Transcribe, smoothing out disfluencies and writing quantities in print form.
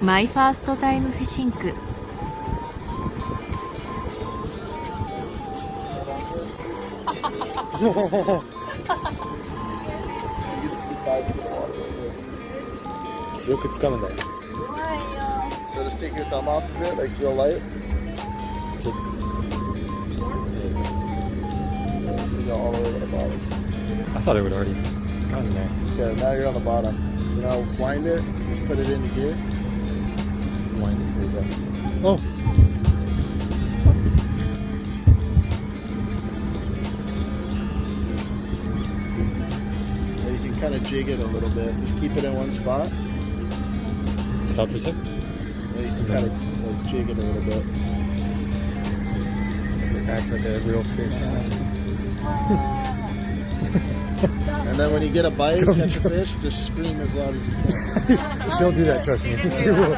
マイファーストタイムフィッシング。強く掴むんだよ。So just take your thumb off of it, like real light. You go all the way to the bottom. I thought it would already gotten there. Okay, now you're on the bottom. So now wind it, just put it into gear. Wind it. There you go. Oh! Now you can kind of jig it a little bit. Just keep it in one spot. Stop for a sec. Yeah, you can kind of like, jig it a little bit. It acts like a real fish or something. And then when you get a bite, catch a fish, just scream as loud as you can. She'll do that, trust me. She will.